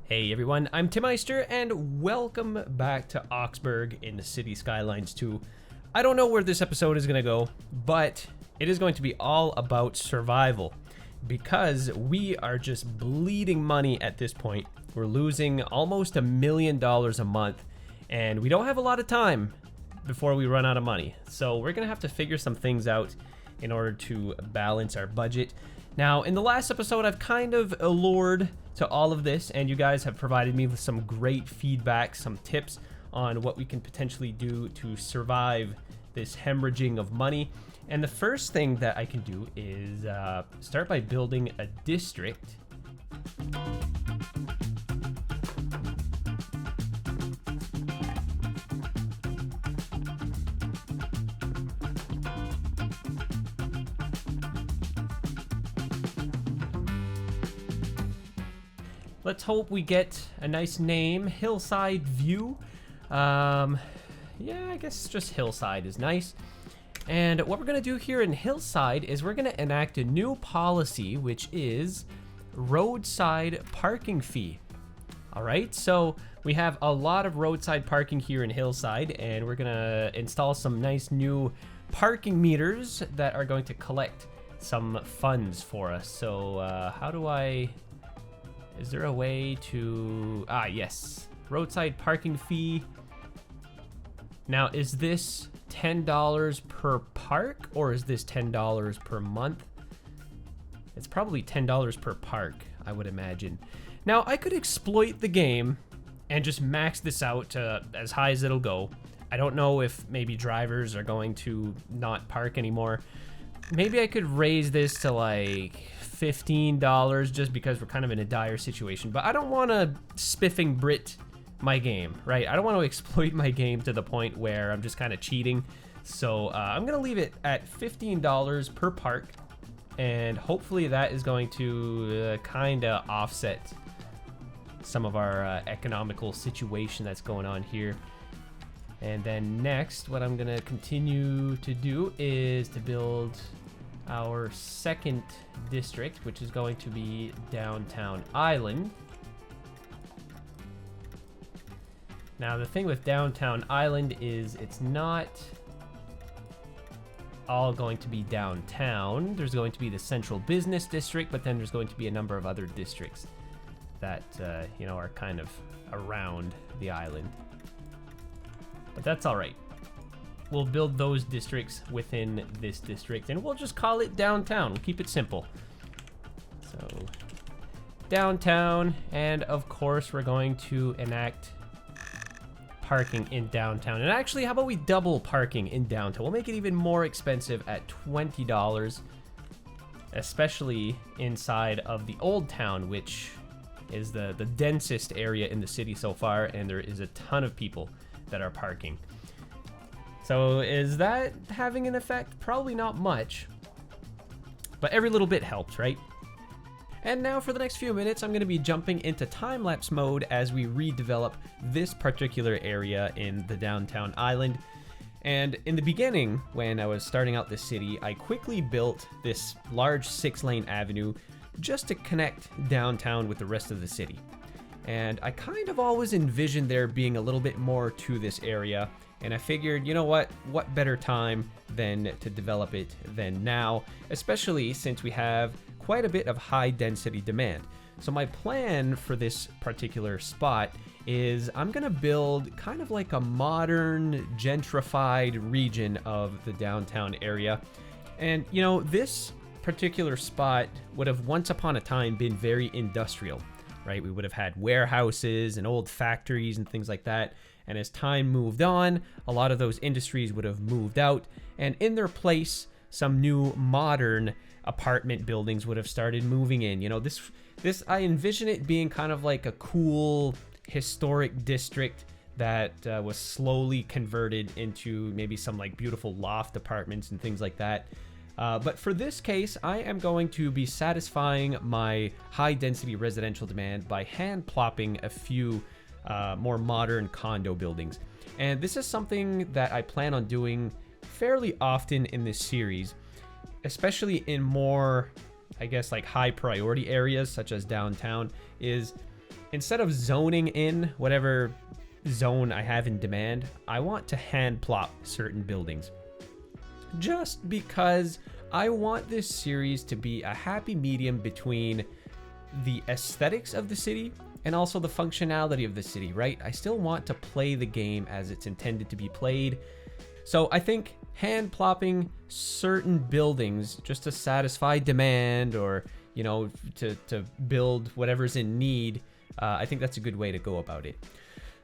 Hey everyone, I'm Tim Meister, and welcome back to Oxburgh in the City Skylines 2. I don't know where this episode is going to go, but it is going to be all about survival, because we are just bleeding money at this point. We're losing almost $1 million a month, and we don't have a lot of time before we run out of money. So we're going to have to figure some things out in order to balance our budget. Now, in the last episode, I've kind of allured to all of this, and you guys have provided me with some great feedback, some tips on what we can potentially do to survive this hemorrhaging of money. And the first thing that I can do is start by building a district. Let's hope we get a nice name, Hillside View. Yeah, I guess just Hillside is nice. And what we're gonna do here in Hillside is we're gonna enact a new policy, which is roadside parking fee. All right, so we have a lot of roadside parking here in Hillside, and we're gonna install some nice new parking meters that are going to collect some funds for us. So how do I... Is there a way to... yes. Roadside parking fee. Now, is this $10 per park, or is this $10 per month? It's probably $10 per park, I would imagine. Now, I could exploit the game and just max this out to as high as it'll go. I don't know if maybe drivers are going to not park anymore. Maybe I could raise this to like $15 just because we're kind of in a dire situation, but I don't want to spiffing Brit my game, right? I don't want to exploit my game to the point where I'm just kind of cheating. So I'm gonna leave it at $15 per park, and hopefully that is going to kind of offset some of our economical situation that's going on here. And then next, what I'm gonna continue to do is to build our second district, which is going to be Downtown Island. Now, the thing with Downtown Island is it's not all going to be downtown. There's going to be the central business district, but then there's going to be a number of other districts that, you know, are kind of around the island. But that's all right. We'll build those districts within this district, and we'll just call it downtown. We'll keep it simple. So, downtown, and of course, we're going to enact parking in downtown. And actually, how about we double parking in downtown? We'll make it even more expensive at $20, especially inside of the old town, which is the densest area in the city so far, and there is a ton of people that are parking. So is that having an effect? Probably not much, but every little bit helps, right? And now for the next few minutes, I'm going to be jumping into time-lapse mode as we redevelop this particular area in the downtown island. And in the beginning, when I was starting out this city, I quickly built this large 6-lane avenue just to connect downtown with the rest of the city. And I kind of always envisioned there being a little bit more to this area, and I figured, you know what better time than to develop it than now, especially since we have quite a bit of high density demand. So my plan for this particular spot is I'm gonna build kind of like a modern gentrified region of the downtown area. And you know, this particular spot would have once upon a time been very industrial, right? We would have had warehouses and old factories and things like that. And as time moved on, a lot of those industries would have moved out, and in their place, some new modern apartment buildings would have started moving in. You know, this I envision it being kind of like a cool historic district that was slowly converted into maybe some like beautiful loft apartments and things like that. But for this case, I am going to be satisfying my high density residential demand by hand plopping a few more modern condo buildings. And this is something that I plan on doing fairly often in this series, especially in more I guess, like high priority areas such as downtown is instead of zoning in whatever zone I have in demand, I want to hand plop certain buildings. Just because I want this series to be a happy medium between the aesthetics of the city and also the functionality of the city, right? I still want to play the game as it's intended to be played. So I think hand plopping certain buildings just to satisfy demand or, you know, to build whatever's in need, I think that's a good way to go about it.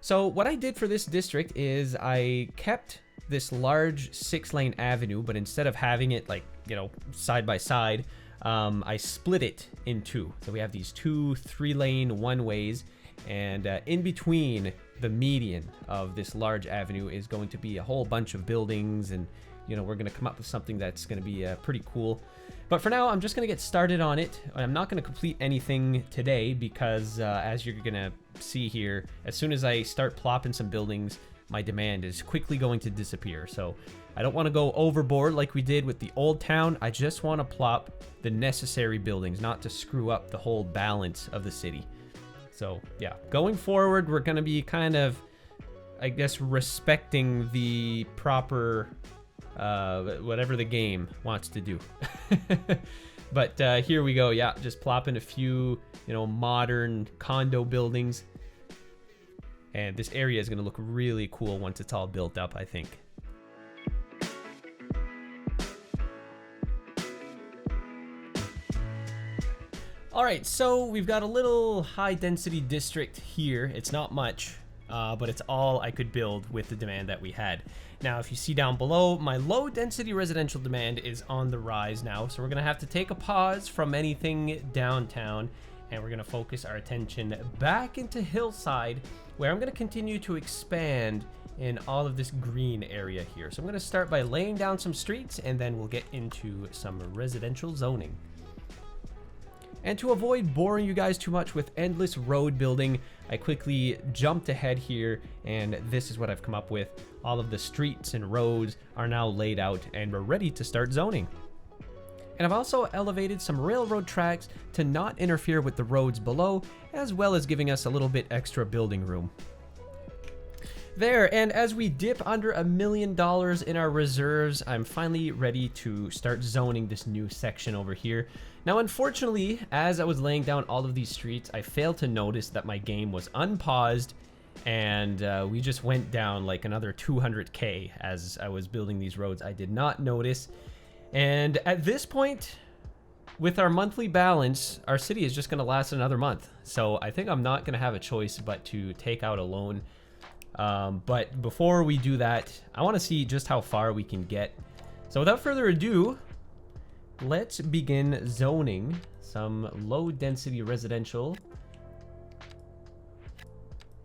So what I did for this district is I kept this large 6-lane avenue, but instead of having it like, you know, side by side, I split it in two. So we have these 2 3-lane one-ways, and in between the median of this large avenue is going to be a whole bunch of buildings, and you know, we're going to come up with something that's going to be pretty cool. But for now, I'm just going to get started on it. I'm not going to complete anything today because as you're going to see here, as soon as I start plopping some buildings, my demand is quickly going to disappear. So I don't want to go overboard like we did with the old town. I just want to plop the necessary buildings, not to screw up the whole balance of the city. So yeah, going forward, we're going to be kind of, I guess, respecting the proper whatever the game wants to do. But here we go. Yeah, just plopping a few, you know, modern condo buildings. And this area is going to look really cool once it's all built up, I think. All right, so we've got a little high density district here. It's not much, but it's all I could build with the demand that we had. Now, if you see down below, my low density residential demand is on the rise now. So we're gonna have to take a pause from anything downtown, and we're gonna focus our attention back into Hillside, where I'm gonna continue to expand in all of this green area here. So I'm gonna start by laying down some streets, and then we'll get into some residential zoning. And to avoid boring you guys too much with endless road building, I quickly jumped ahead here, and this is what I've come up with. All of the streets and roads are now laid out, and we're ready to start zoning. And I've also elevated some railroad tracks to not interfere with the roads below, as well as giving us a little bit extra building room. There, and as we dip under $1 million in our reserves, I'm finally ready to start zoning this new section over here. Now, unfortunately, as I was laying down all of these streets, I failed to notice that my game was unpaused, and we just went down like another 200K as I was building these roads. I did not notice. And at this point, with our monthly balance, our city is just going to last another month. So I think I'm not going to have a choice but to take out a loan. But before we do that, I want to see just how far we can get. So without further ado, let's begin zoning some low density residential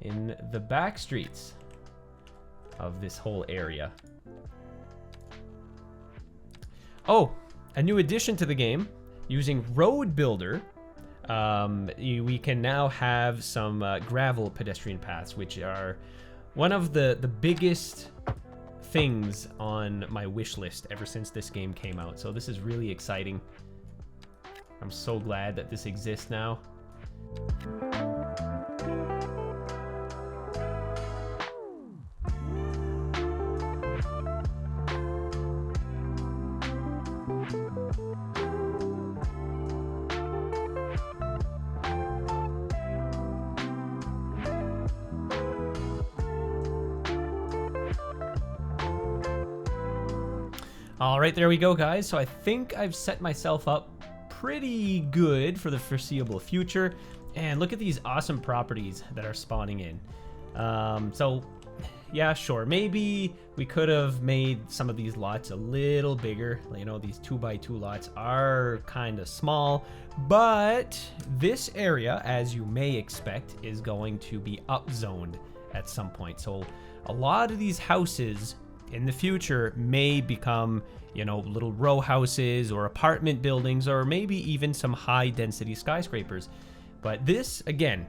in the back streets of this whole area. Oh, a new addition to the game, using Road Builder, we can now have some gravel pedestrian paths, which are one of the biggest things on my wish list ever since this game came out. So this is really exciting. I'm so glad that this exists now. All right, there we go, guys. So I think I've set myself up pretty good for the foreseeable future. And look at these awesome properties that are spawning in. So yeah, sure. Maybe we could have made some of these lots a little bigger. You know, these 2x2 lots are kind of small, but this area, as you may expect, is going to be upzoned at some point. So a lot of these houses in the future may become, you know, little row houses or apartment buildings, or maybe even some high density skyscrapers. But this, again,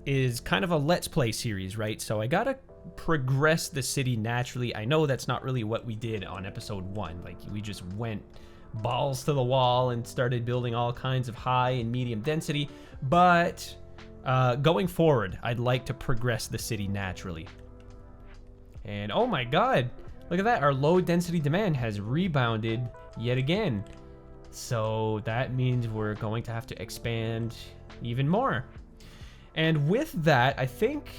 is kind of a let's play series, right? So I gotta progress the city naturally. I know that's not really what we did on episode 1. Like, we just went balls to the wall and started building all kinds of high and medium density. But going forward, I'd like to progress the city naturally. And oh my god, look at that. Our low density demand has rebounded yet again. So that means we're going to have to expand even more. And with that, I think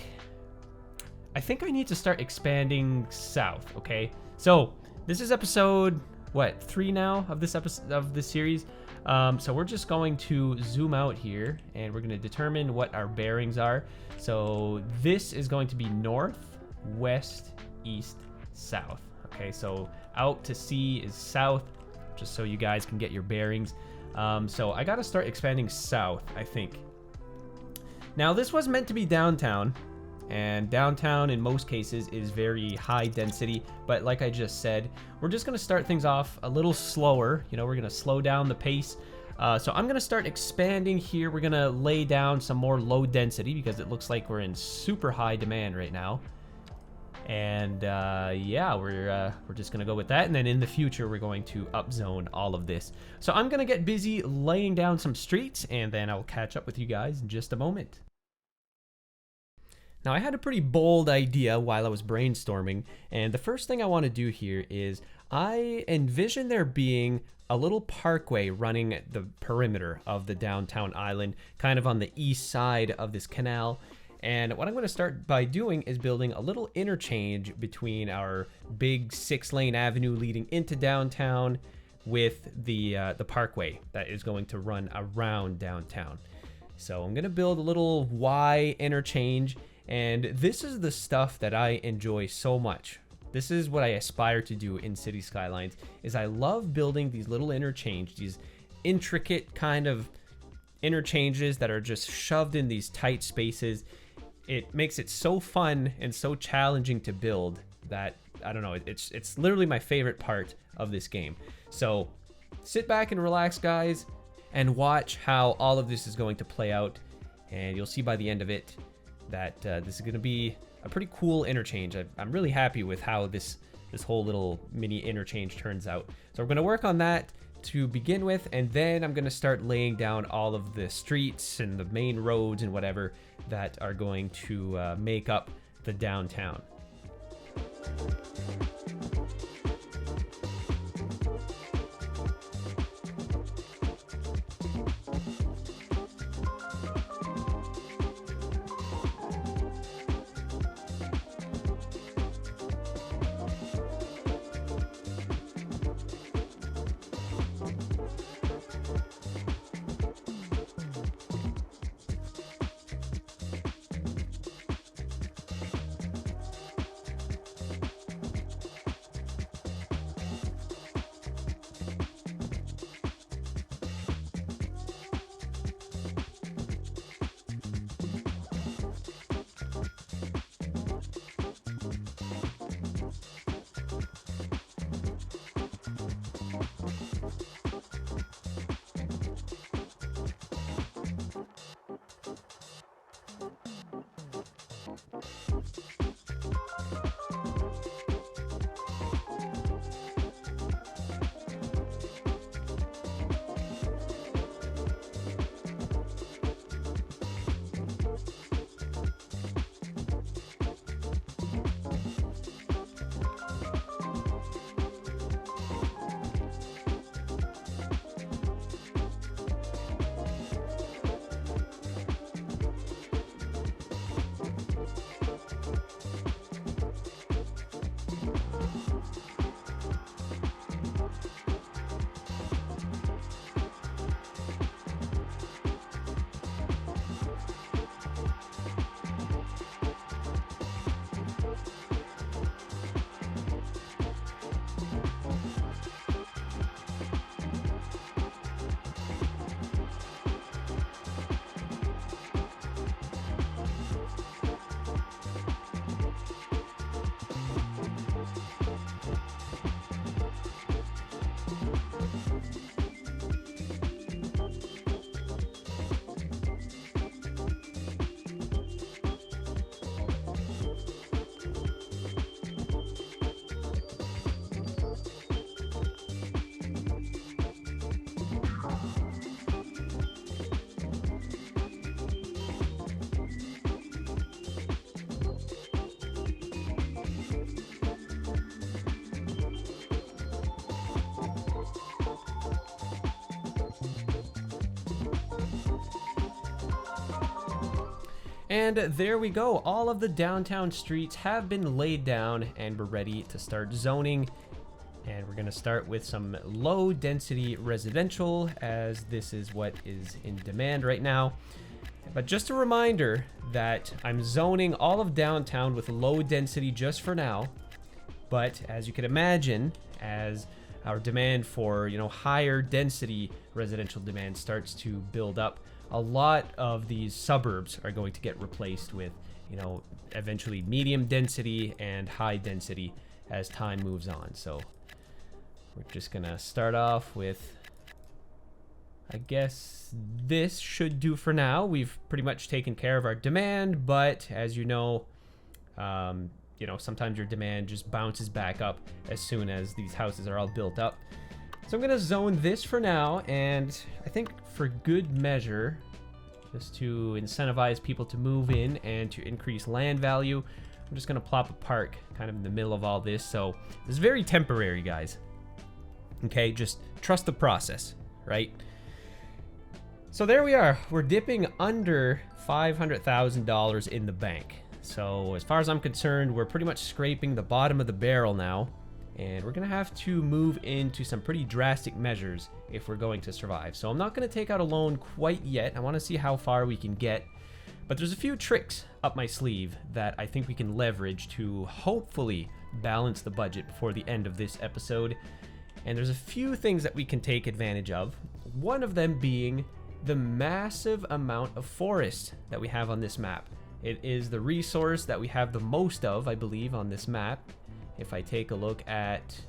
I need to start expanding south, okay? So this is episode, what, 3 now of this episode of this series. So we're just going to zoom out here and we're going to determine what our bearings are. So this is going to be north, west, east, south. Okay, so out to sea is south, just so you guys can get your bearings. So I got to start expanding south, I think. Now this was meant to be downtown, and downtown in most cases is very high density, but like I just said, we're just going to start things off a little slower. You know, we're going to slow down the pace. So I'm going to start expanding here. We're going to lay down some more low density because it looks like we're in super high demand right now. And yeah, we're just going to go with that. And then in the future, we're going to upzone all of this. So I'm going to get busy laying down some streets, and then I'll catch up with you guys in just a moment. Now, I had a pretty bold idea while I was brainstorming, and the first thing I want to do here is I envision there being a little parkway running the perimeter of the downtown island, kind of on the east side of this canal. And what I'm going to start by doing is building a little interchange between our big 6-lane avenue leading into downtown with the parkway that is going to run around downtown. So I'm going to build a little Y interchange. And this is the stuff that I enjoy so much. This is what I aspire to do in City Skylines, is I love building these little interchange, these intricate kind of interchanges that are just shoved in these tight spaces. It makes it so fun and so challenging to build that, I don't know, it's literally my favorite part of this game. So sit back and relax, guys, and watch how all of this is going to play out. And you'll see by the end of it that this is going to be a pretty cool interchange. I'm really happy with how this whole little mini interchange turns out. So we're going to work on that to begin with, and then I'm going to start laying down all of the streets and the main roads and whatever that are going to make up the downtown. And there we go. All of the downtown streets have been laid down and we're ready to start zoning. And we're going to start with some low density residential, as this is what is in demand right now. But just a reminder that I'm zoning all of downtown with low density just for now. But as you can imagine, as our demand for, higher density residential demand starts to build up, a lot of these suburbs are going to get replaced with, eventually medium density and high density as time moves on. So we're just gonna start off with, I guess this should do for now. We've pretty much taken care of our demand, but as sometimes your demand just bounces back up as soon as these houses are all built up. So I'm gonna zone this for now, and I think for good measure, just to incentivize people to move in and to increase land value, I'm just gonna plop a park kind of in the middle of all this. So this is very temporary, guys. Okay, just trust the process, right? So there we are. We're dipping under $500,000 in the bank. So as far as I'm concerned, we're pretty much scraping the bottom of the barrel now. And we're gonna have to move into some pretty drastic measures if we're going to survive. So I'm not gonna take out a loan quite yet. I wanna see how far we can get. But there's a few tricks up my sleeve that I think we can leverage to hopefully balance the budget before the end of this episode. And there's a few things that we can take advantage of. One of them being the massive amount of forest that we have on this map. It is the resource that we have the most of, I believe, on this map. If I take a look at,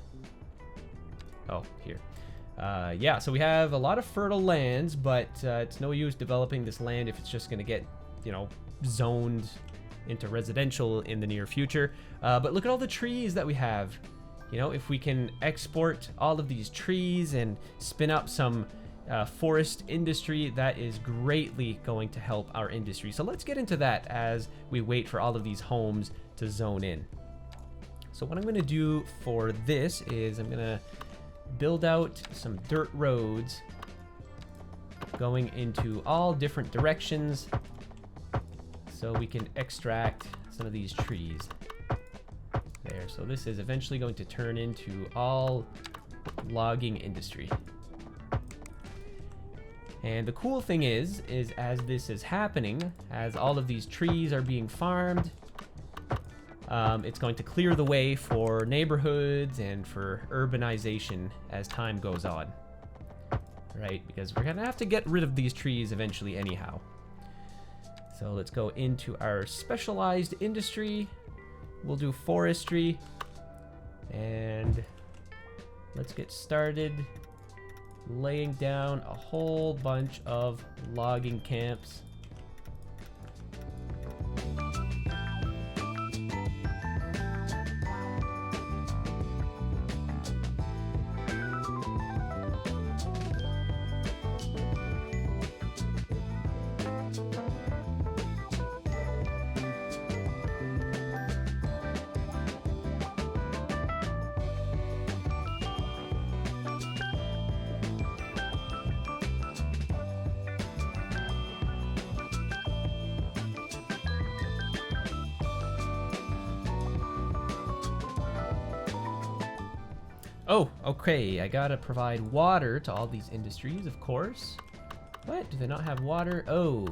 here. Yeah, so we have a lot of fertile lands, but it's no use developing this land if it's just gonna get, zoned into residential in the near future. But look at all the trees that we have. If we can export all of these trees and spin up some forest industry, that is greatly going to help our industry. So let's get into that as we wait for all of these homes to zone in. So what I'm going to do for this is I'm going to build out some dirt roads going into all different directions so we can extract some of these trees. There, so this is eventually going to turn into all logging industry. And the cool thing is as this is happening, as all of these trees are being farmed, it's going to clear the way for neighborhoods and for urbanization as time goes on, right? Because we're gonna have to get rid of these trees eventually anyhow. So let's go into our specialized industry. We'll do forestry, and let's get started laying down a whole bunch of logging camps. Oh, okay, I gotta provide water to all these industries, of course. What? Do they not have water? Oh.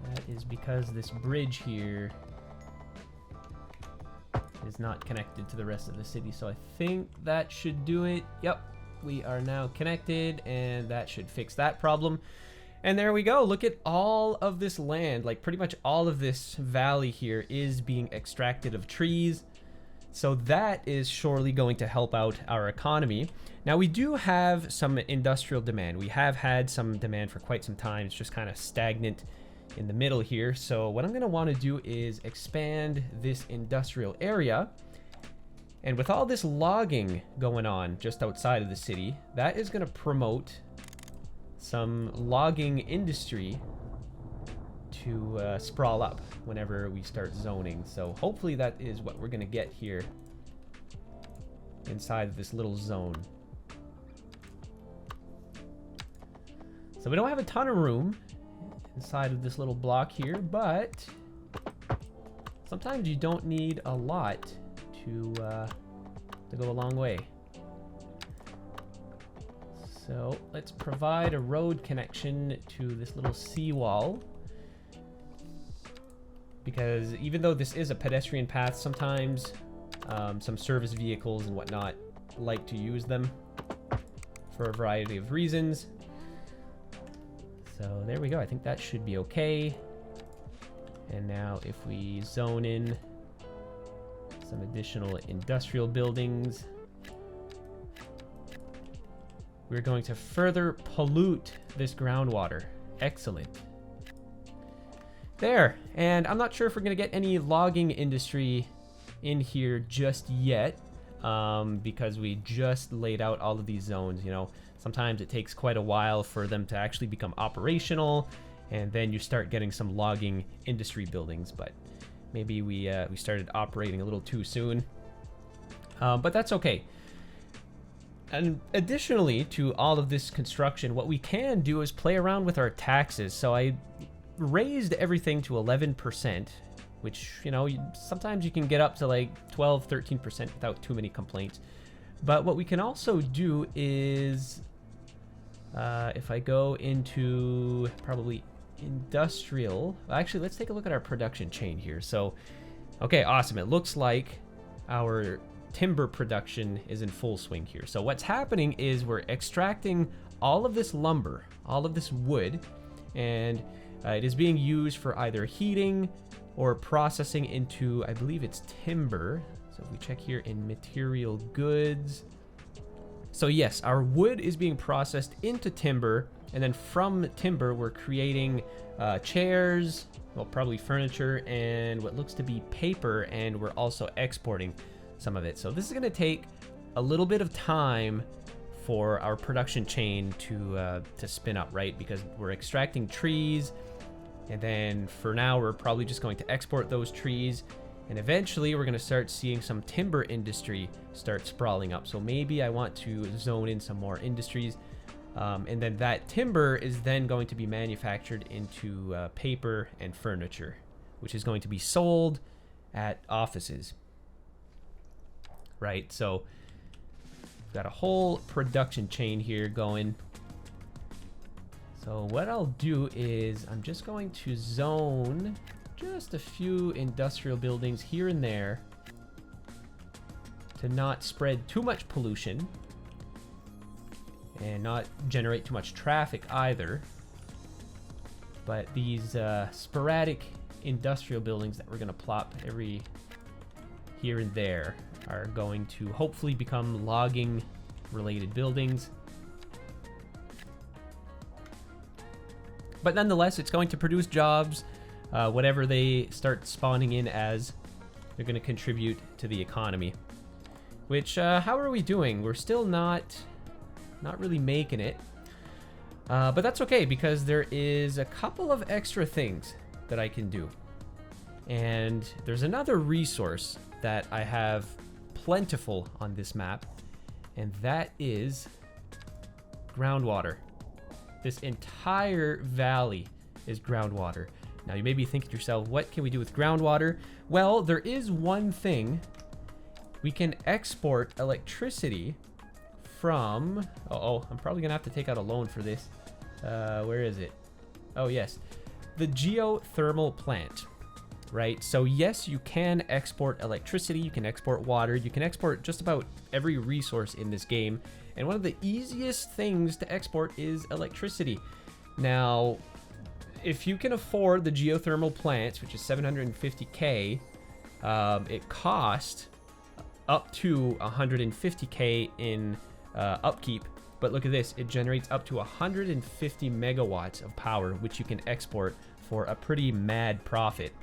That is because this bridge here is not connected to the rest of the city, so I think that should do it. Yep, we are now connected, and that should fix that problem. And there we go. Look at all of this land. Like, pretty much all of this valley here is being extracted of trees. So that is surely going to help out our economy. Now, we do have some industrial demand. We have had some demand for quite some time. It's just kind of stagnant in the middle here. So what I'm going to want to do is expand this industrial area. And with all this logging going on just outside of the city, that is going to promote some logging industry to sprawl up whenever we start zoning. So hopefully that is what we're going to get here inside of this little zone. So we don't have a ton of room. inside of this little block here, but sometimes you don't need a lot to go a long way. So let's provide a road connection to this little seawall, because even though this is a pedestrian path, sometimes some service vehicles and whatnot like to use them for a variety of reasons. So there we go. I think that should be okay. And now if we zone in some additional industrial buildings, we're going to further pollute this groundwater. Excellent. There. And I'm not sure if we're going to get any logging industry in here just yet, because we just laid out all of these zones. You know, sometimes it takes quite a while for them to actually become operational, and then you start getting some logging industry buildings. But maybe we started operating a little too soon, but that's okay. And additionally to all of this construction, what we can do is play around with our taxes. So I raised everything to 11%, which, you know, sometimes you can get up to like 12, 13% without too many complaints. But what we can also do is, if I go into probably industrial, actually, let's take a look at our production chain here. So, okay, awesome. It looks like our timber production is in full swing here. So what's happening is we're extracting all of this lumber, all of this wood, and it is being used for either heating or processing into, I believe it's timber. So if we check here in material goods. So yes, our wood is being processed into timber, and then from timber we're creating chairs, well, probably furniture, and what looks to be paper, and we're also exporting some of it. So this is going to take a little bit of time for our production chain to spin up, right? Because we're extracting trees, and then for now we're probably just going to export those trees, and eventually we're going to start seeing some timber industry start sprawling up. So maybe I want to zone in some more industries, and then that timber is then going to be manufactured into paper and furniture, which is going to be sold at offices. Right, so we've got a whole production chain here going. So what I'll do is I'm just going to zone just a few industrial buildings here and there to not spread too much pollution and not generate too much traffic either. But these sporadic industrial buildings that we're going to plop every here and there are going to hopefully become logging related buildings. But nonetheless, it's going to produce jobs. Whatever they start spawning in as, they're going to contribute to the economy. Which, how are we doing? We're still not really making it. But that's okay, because there is a couple of extra things that I can do. And there's another resource that I have plentiful on this map, and that is groundwater. This entire valley is groundwater. Now you may be thinking to yourself, what can we do with groundwater? Well, there is one thing. We can export electricity from, I'm probably gonna have to take out a loan for this. Where is it? Oh yes, the geothermal plant. Right, so yes, you can export electricity, you can export water, you can export just about every resource in this game, and one of the easiest things to export is electricity. Now, if you can afford the geothermal plants, which is 750k, it costs up to 150k in upkeep, but look at this, it generates up to 150 megawatts of power, which you can export for a pretty mad profit.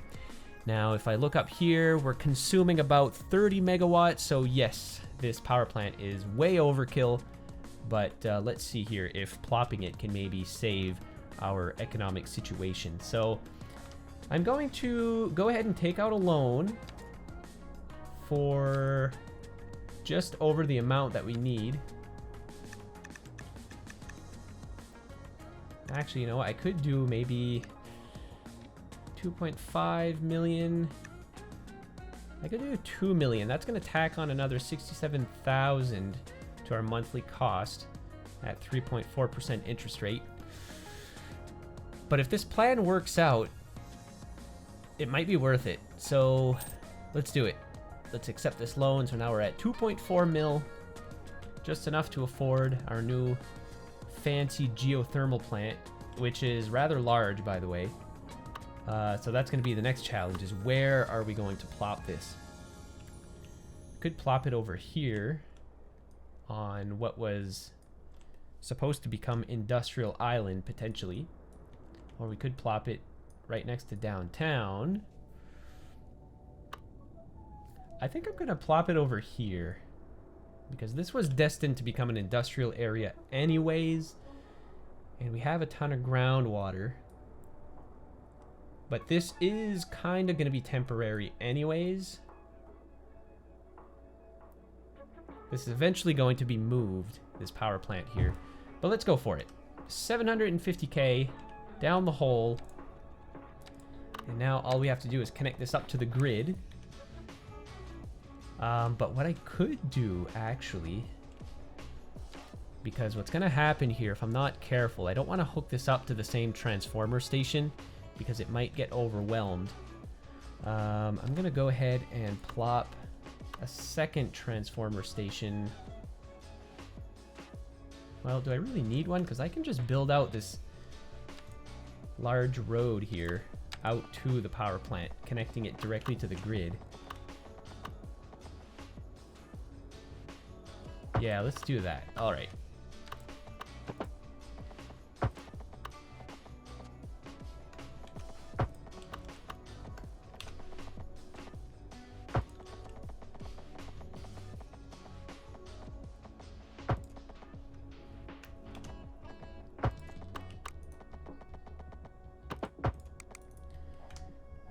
Now, if I look up here, we're consuming about 30 megawatts. So yes, this power plant is way overkill, but let's see here if plopping it can maybe save our economic situation. So I'm going to go ahead and take out a loan for just over the amount that we need. Actually, you know what? I could do maybe 2.5 million. I could do 2 million. That's going to tack on another 67,000 to our monthly cost at 3.4% interest rate. But if this plan works out, it might be worth it. So let's do it. Let's accept this loan. So now we're at 2.4 mil, just enough to afford our new fancy geothermal plant, which is rather large, by the way. So that's going to be the next challenge, is where are we going to plop this? Could plop it over here on what was supposed to become Industrial Island, potentially. Or we could plop it right next to downtown. I think I'm going to plop it over here, because this was destined to become an industrial area anyways. And we have a ton of groundwater. But this is kind of going to be temporary anyways. This is eventually going to be moved, this power plant here. But let's go for it. 750K down the hole. And now all we have to do is connect this up to the grid. But what I could do, actually, because what's going to happen here, if I'm not careful, I don't want to hook this up to the same transformer station, because it might get overwhelmed. I'm going to go ahead and plop a second transformer station. Well, do I really need one? Because I can just build out this large road here out to the power plant, connecting it directly to the grid. Yeah, let's do that. All right.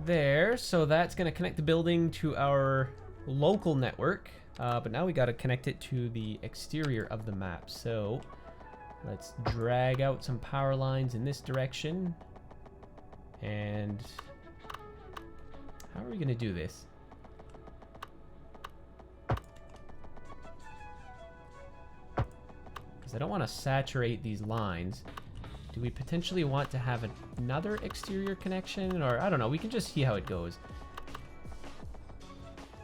There, so that's going to connect the building to our local network, but now we got to connect it to the exterior of the map. So let's drag out some power lines in this direction. And how are we going to do this? Because I don't want to saturate these lines. Do we potentially want to have another exterior connection? Or, I don't know, we can just see how it goes.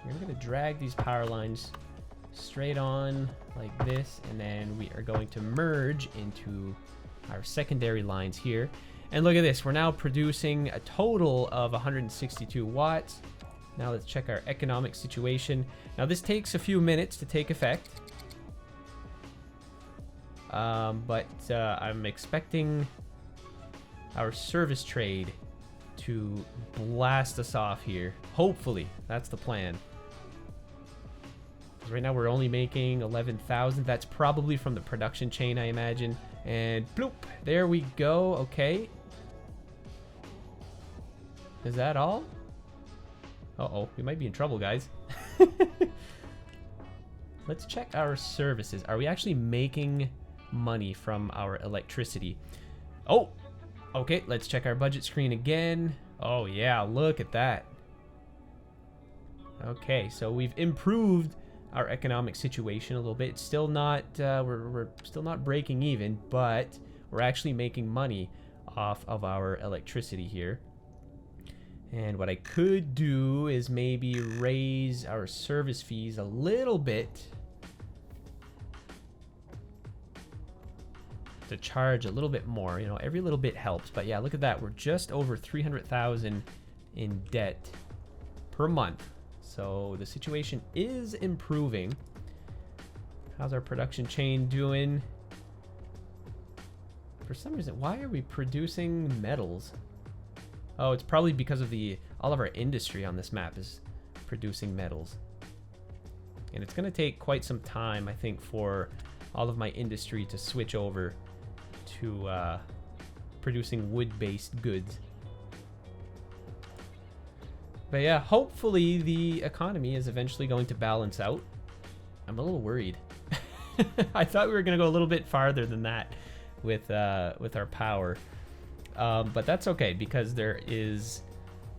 We're going to drag these power lines straight on like this, and then we are going to merge into our secondary lines here. And look at this, we're now producing a total of 162 watts. Now let's check our economic situation. Now this takes a few minutes to take effect. But I'm expecting our service trade to blast us off here. Hopefully, that's the plan. Because right now we're only making 11,000. That's probably from the production chain, I imagine. And bloop, there we go. Okay. Is that all? Uh-oh, we might be in trouble, guys. Let's check our services. Are we actually making money from our electricity? Oh, okay, let's check our budget screen again. Oh yeah, look at that. Okay, so we've improved our economic situation a little bit. It's still not we're still not breaking even, but we're actually making money off of our electricity here. And what I could do is maybe raise our service fees a little bit to charge a little bit more. You know, every little bit helps. But yeah, look at that. We're just over 300,000 in debt per month. So the situation is improving. How's our production chain doing? For some reason, why are we producing metals? Oh, it's probably because of all of our industry on this map is producing metals. And it's going to take quite some time, I think, for all of my industry to switch over to producing wood-based goods. But yeah, hopefully the economy is eventually going to balance out. I'm a little worried. I thought we were going to go a little bit farther than that with our power. But that's okay, because there is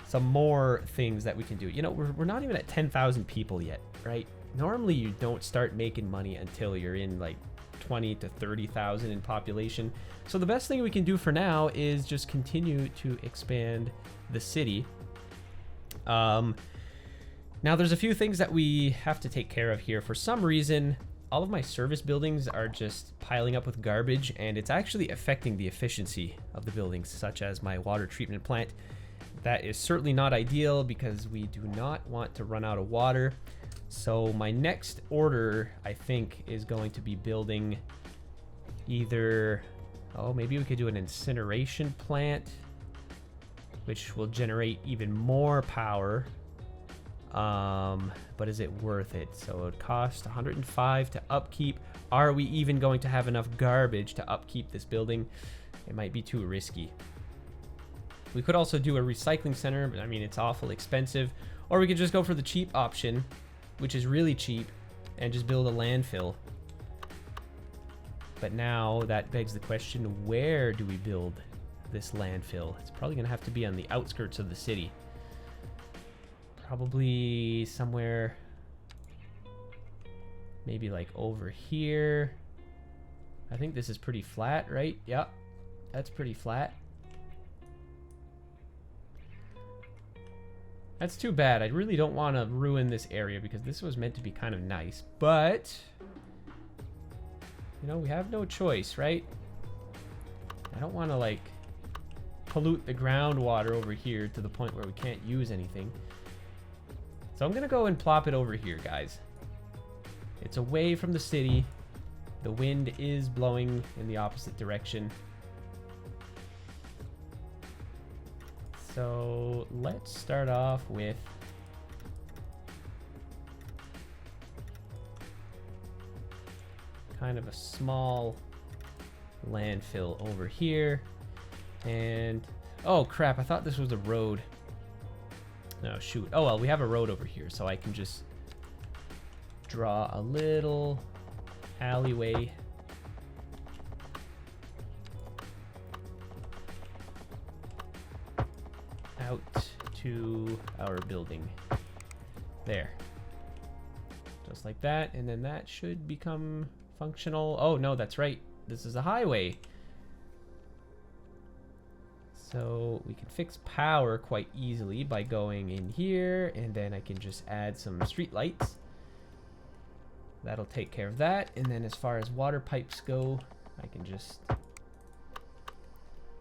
some more things that we can do. You know, we're not even at 10,000 people yet, right? Normally you don't start making money until you're in like 20 to 30,000 in population. So the best thing we can do for now is just continue to expand the city. Now there's a few things that we have to take care of here. For some reason, all of my service buildings are just piling up with garbage, and it's actually affecting the efficiency of the buildings, such as my water treatment plant. That is certainly not ideal because we do not want to run out of water. So my next order, I think, is going to be building either, oh, maybe we could do an incineration plant, which will generate even more power. But is it worth it? So it would cost 105 to upkeep. Are we even going to have enough garbage to upkeep this building? It might be too risky. We could also do a recycling center, but I mean, it's awful expensive. Or we could just go for the cheap option, which is really cheap, and just build a landfill. But now that begs the question, where do we build this landfill? It's probably gonna have to be on the outskirts of the city. Probably somewhere, maybe like over here. I think this is pretty flat, right? Yep, that's pretty flat. That's too bad. I really don't want to ruin this area because this was meant to be kind of nice. But, you know, we have no choice, right? I don't want to, like, pollute the groundwater over here to the point where we can't use anything. So I'm going to go and plop it over here, guys. It's away from the city. The wind is blowing in the opposite direction. So let's start off with kind of a small landfill over here. And oh crap, I thought this was a road. No, shoot. Oh well, we have a road over here, so I can just draw a little alleyway out to our building. There. Just like that, and then that should become functional. Oh no, that's right. This is a highway. So we can fix power quite easily by going in here, and then I can just add some street lights. That'll take care of that. And then as far as water pipes go, I can just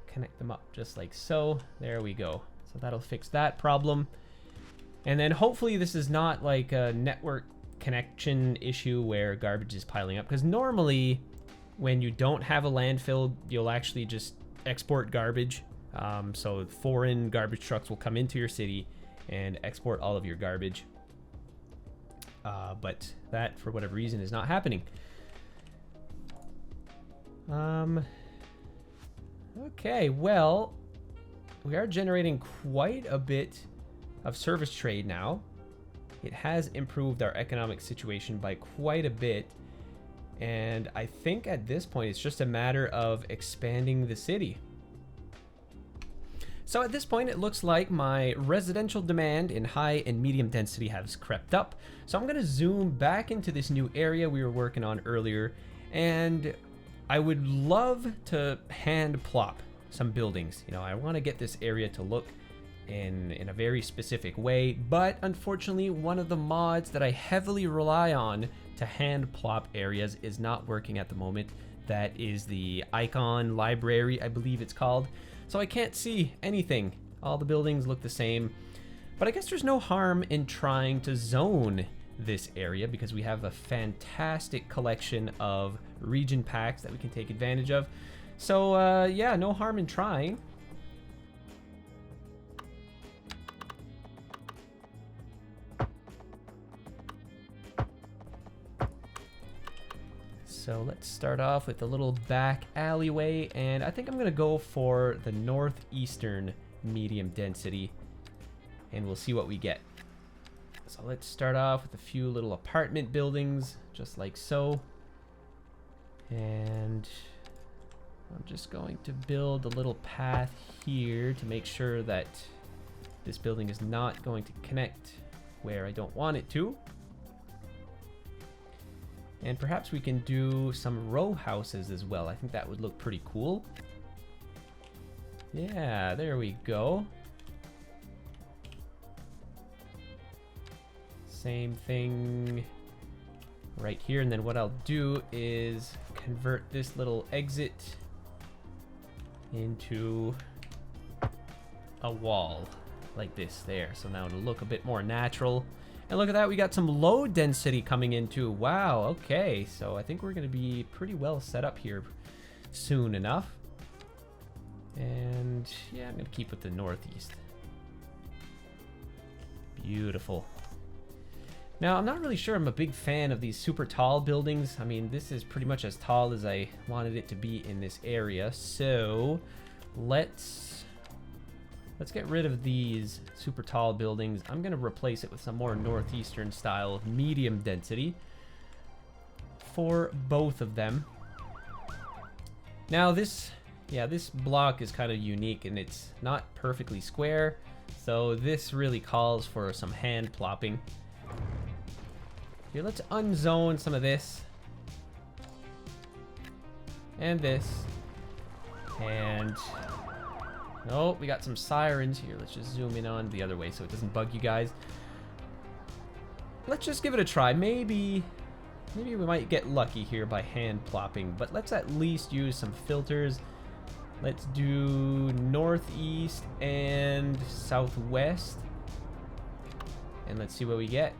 connect them up just like so. There we go. So that'll fix that problem. And then hopefully this is not like a network connection issue where garbage is piling up, because normally when you don't have a landfill, you'll actually just export garbage. So foreign garbage trucks will come into your city and export all of your garbage. But that, for whatever reason, is not happening. Okay, well, we are generating quite a bit of service trade now. It has improved our economic situation by quite a bit. And I think at this point, it's just a matter of expanding the city. So at this point, it looks like my residential demand in high and medium density has crept up. So I'm going to zoom back into this new area we were working on earlier. And I would love to hand plop some buildings. You know, I want to get this area to look in a very specific way. But unfortunately, one of the mods that I heavily rely on to hand plop areas is not working at the moment. That is the icon library, I believe it's called. So I can't see anything. All the buildings look the same. But I guess there's no harm in trying to zone this area because we have a fantastic collection of region packs that we can take advantage of. So yeah, no harm in trying. So let's start off with a little back alleyway, and I think I'm gonna go for the northeastern medium density, and we'll see what we get. So let's start off with a few little apartment buildings, just like so. And I'm just going to build a little path here to make sure that This building is not going to connect where I don't want it to. And perhaps we can do some row houses as well. I think that would look pretty cool. Yeah, there we go. Same thing right here. And then what I'll do is convert this little exit into a wall like this there. So now it'll look a bit more natural. And look at that, we got some low density coming in too. Wow, okay. So I think we're gonna be pretty well set up here soon enough. And yeah, I'm gonna keep with the northeast. Beautiful. Now, I'm not really sure I'm a big fan of these super tall buildings. I mean, this is pretty much as tall as I wanted it to be in this area. So let's get rid of these super tall buildings. I'm gonna replace it with some more northeastern style medium density for both of them. Now this block is kind of unique and it's not perfectly square. So this really calls for some hand plopping. Here, let's unzone some of this. And this. And oh, we got some sirens here. Let's just zoom in on the other way so it doesn't bug you guys. Let's just give it a try. Maybe we might get lucky here by hand plopping, but let's at least use some filters. Let's do northeast and southwest. And let's see what we get.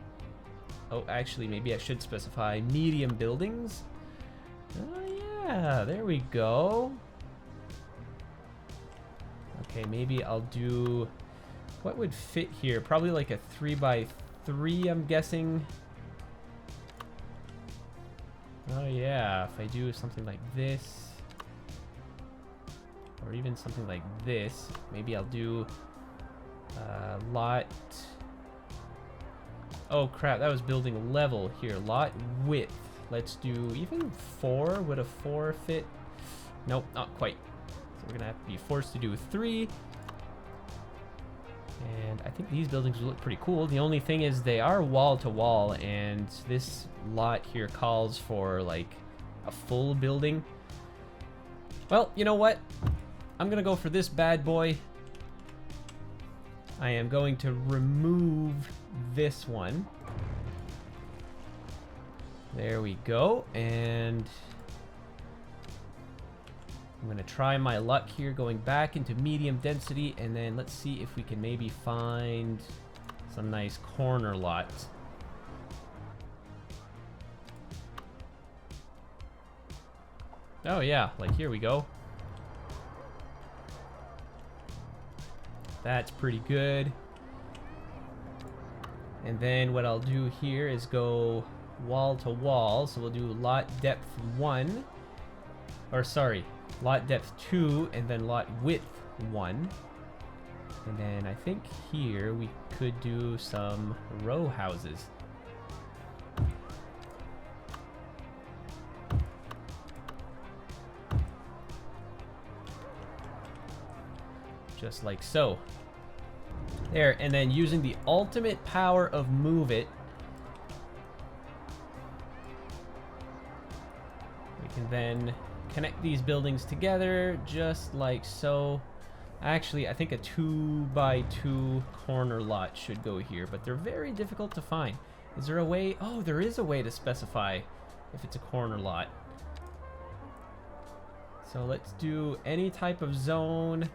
Oh, actually, maybe I should specify medium buildings. Oh, yeah, there we go. Okay, maybe I'll do... What would fit here? Probably like a 3x3, I'm guessing. Oh, yeah, if I do something like this. Or even something like this. Maybe I'll do lot... Oh crap, that was building level here. Lot width. Let's do even 4. Would a 4 fit? Nope, not quite. So we're gonna have to be forced to do 3. And I think these buildings will look pretty cool. The only thing is they are wall to wall, and this lot here calls for like a full building. Well, you know what? I'm gonna go for this bad boy. I am going to remove this one. There we go. And I'm going to try my luck here going back into medium density, and then let's see if we can maybe find some nice corner lots. Oh yeah, like here we go. That's pretty good. And then what I'll do here is go wall to wall. So we'll do lot depth 1. Or sorry, lot depth 2 and then lot width 1. And then I think here we could do some row houses. Just like so. There, and then using the ultimate power of move it, we can then connect these buildings together just like so. Actually, I think a 2x2 corner lot should go here, but they're very difficult to find. Is there a way? Oh, there is a way to specify if it's a corner lot. So let's do any type of zone.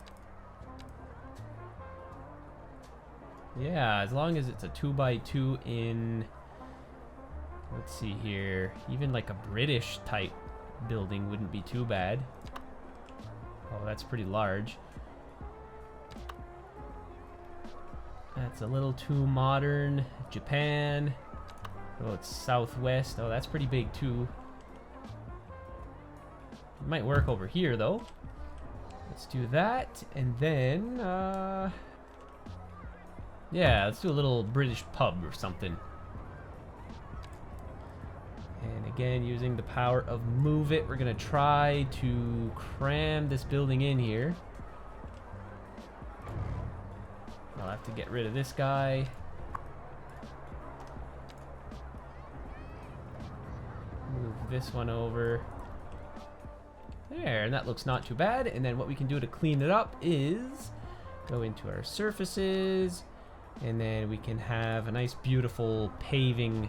Yeah, as long as it's a 2x2 in, let's see here, even like a British type building wouldn't be too bad. Oh, that's pretty large. That's a little too modern. Japan. Oh, it's southwest. Oh, that's pretty big too. It might work over here though. Let's do that, and then yeah, let's do a little British pub or something. And again, using the power of move it, we're gonna try to cram this building in here. I'll have to get rid of this guy. Move this one over. There, and that looks not too bad. And then what we can do to clean it up is go into our surfaces, and then we can have a nice beautiful paving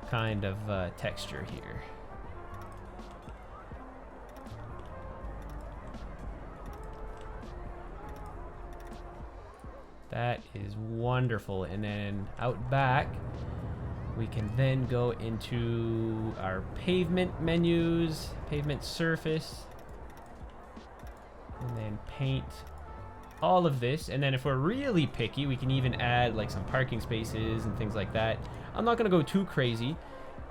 kind of texture here. That is wonderful. And then out back, we can then go into our pavement menus, pavement surface, and then paint all of this. And then if we're really picky, we can even add like some parking spaces and things like that. I'm not gonna go too crazy,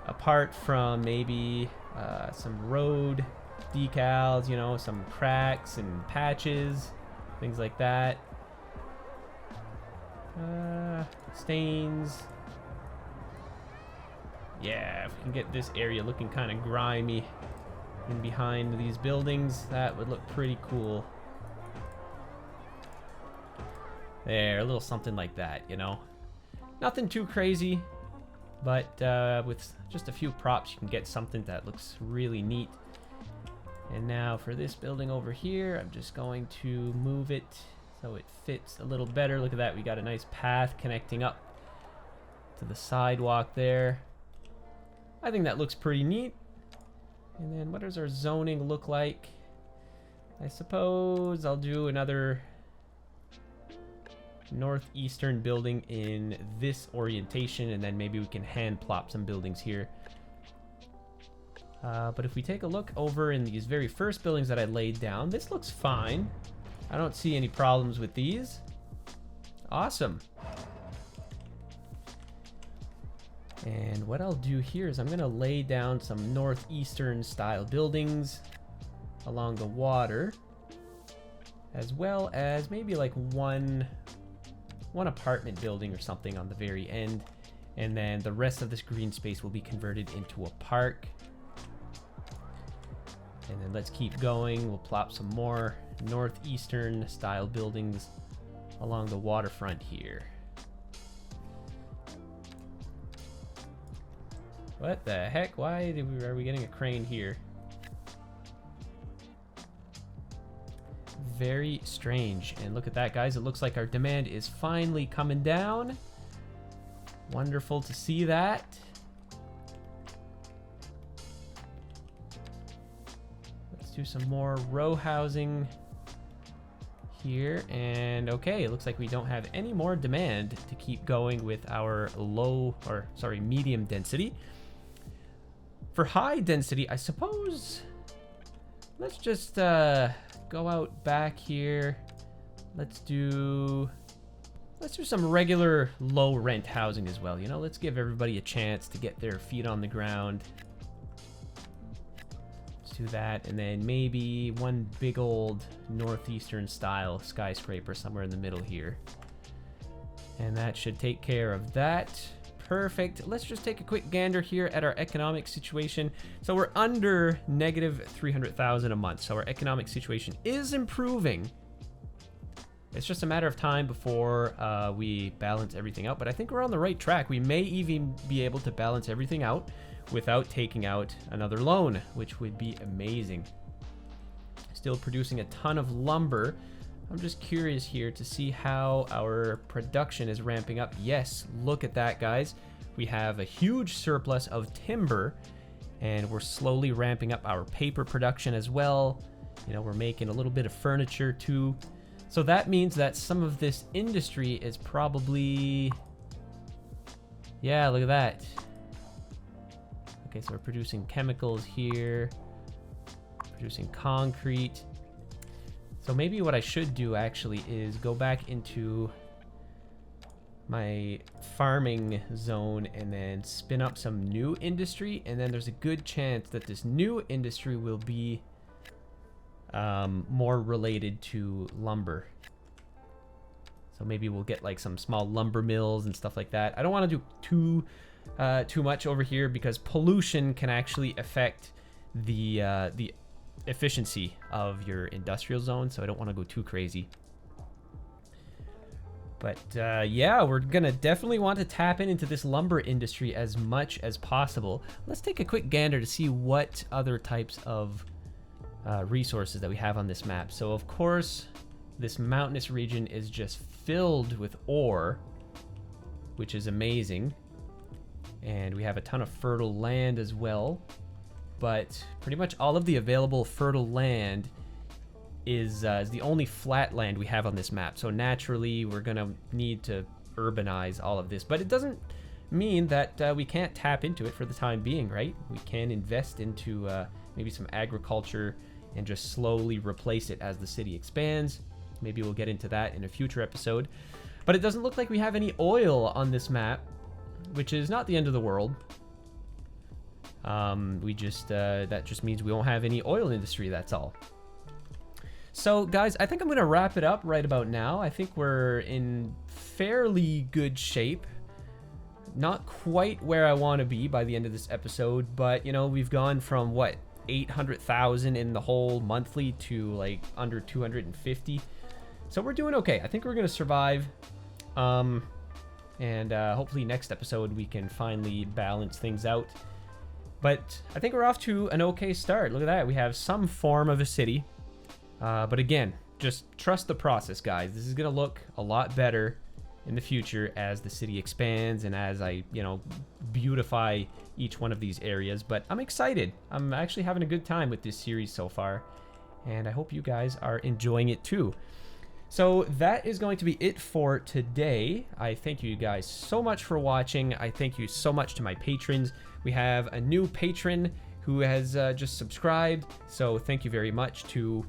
apart from maybe some road decals, you know, some cracks and patches, things like that. Stains. Yeah, if we can get this area looking kind of grimy in behind these buildings, that would look pretty cool. There, a little something like that, you know. Nothing too crazy, but with just a few props, you can get something that looks really neat. And now for this building over here, I'm just going to move it so it fits a little better. Look at that, we got a nice path connecting up to the sidewalk there. I think that looks pretty neat. And then what does our zoning look like? I suppose I'll do another northeastern building in this orientation, and then maybe we can hand plop some buildings here. But if we take a look over in these very first buildings that I laid down, this looks fine. I don't see any problems with these. Awesome. And what I'll do here is I'm going to lay down some northeastern style buildings along the water, as well as maybe like one apartment building or something on the very end. And then the rest of this green space will be converted into a park. And then let's keep going. We'll plop some more northeastern style buildings along the waterfront here. What the heck? Why are we getting a crane here? Very strange. And look at that, guys. It looks like our demand is finally coming down. Wonderful to see that. Let's do some more row housing here. And okay, it looks like we don't have any more demand to keep going with our medium density. For high density, I suppose, let's just go out back here. Let's do some regular low rent housing as well. You know, let's give everybody a chance to get their feet on the ground. Let's do that, and then maybe one big old northeastern style skyscraper somewhere in the middle here. And that should take care of that. Perfect. Let's just take a quick gander here at our economic situation. So we're under negative 300,000 a month. So our economic situation is improving. It's just a matter of time before we balance everything out. But I think we're on the right track. We may even be able to balance everything out without taking out another loan, which would be amazing. Still producing a ton of lumber. I'm just curious here to see how our production is ramping up. Yes, look at that, guys. We have a huge surplus of timber, and we're slowly ramping up our paper production as well. You know, we're making a little bit of furniture too. So that means that some of this industry is probably... Yeah, look at that. Okay, so we're producing chemicals here, producing concrete. So maybe what I should do actually is go back into my farming zone and then spin up some new industry, and then there's a good chance that this new industry will be more related to lumber. So maybe we'll get like some small lumber mills and stuff like that. I don't want to do too much over here because pollution can actually affect the efficiency of your industrial zone, so I don't want to go too crazy. But yeah, we're gonna definitely want to tap into this lumber industry as much as possible. Let's take a quick gander to see what other types of resources that we have on this map. So of course, this mountainous region is just filled with ore, which is amazing. And we have a ton of fertile land as well. But pretty much all of the available fertile land is the only flat land we have on this map. So naturally, we're gonna need to urbanize all of this. But it doesn't mean that we can't tap into it for the time being, right? We can invest into maybe some agriculture and just slowly replace it as the city expands. Maybe we'll get into that in a future episode. But it doesn't look like we have any oil on this map, which is not the end of the world. That just means we won't have any oil industry, that's all. So guys, I think I'm gonna wrap it up right about now. I think we're in fairly good shape. Not quite where I want to be by the end of this episode, but you know, we've gone from what, 800,000 in the whole monthly to like under 250. So we're doing okay. I think we're gonna survive. And hopefully next episode we can finally balance things out. But I think we're off to an okay start. Look at that. We have some form of a city. But again, just trust the process, guys. This is going to look a lot better in the future as the city expands and as I, you know, beautify each one of these areas. But I'm excited. I'm actually having a good time with this series so far. And I hope you guys are enjoying it too. So that is going to be it for today. I thank you guys so much for watching. I thank you so much to my patrons. We have a new patron who has just subscribed. So thank you very much to...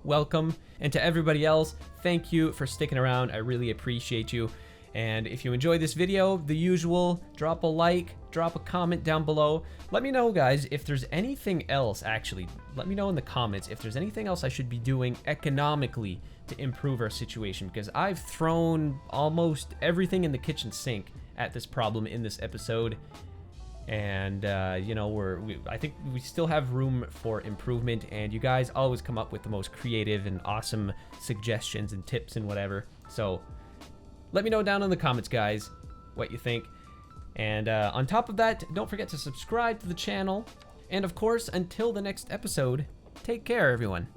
Welcome. And to everybody else, thank you for sticking around. I really appreciate you. And if you enjoyed this video, the usual, drop a like, drop a comment down below. Let me know, guys, if there's anything else, actually. Let me know in the comments if there's anything else I should be doing economically to improve our situation, because I've thrown almost everything in the kitchen sink at this problem in this episode. And, you know, I think we still have room for improvement, and you guys always come up with the most creative and awesome suggestions and tips and whatever. So let me know down in the comments, guys, what you think. And on top of that, don't forget to subscribe to the channel. And of course, until the next episode, take care, everyone.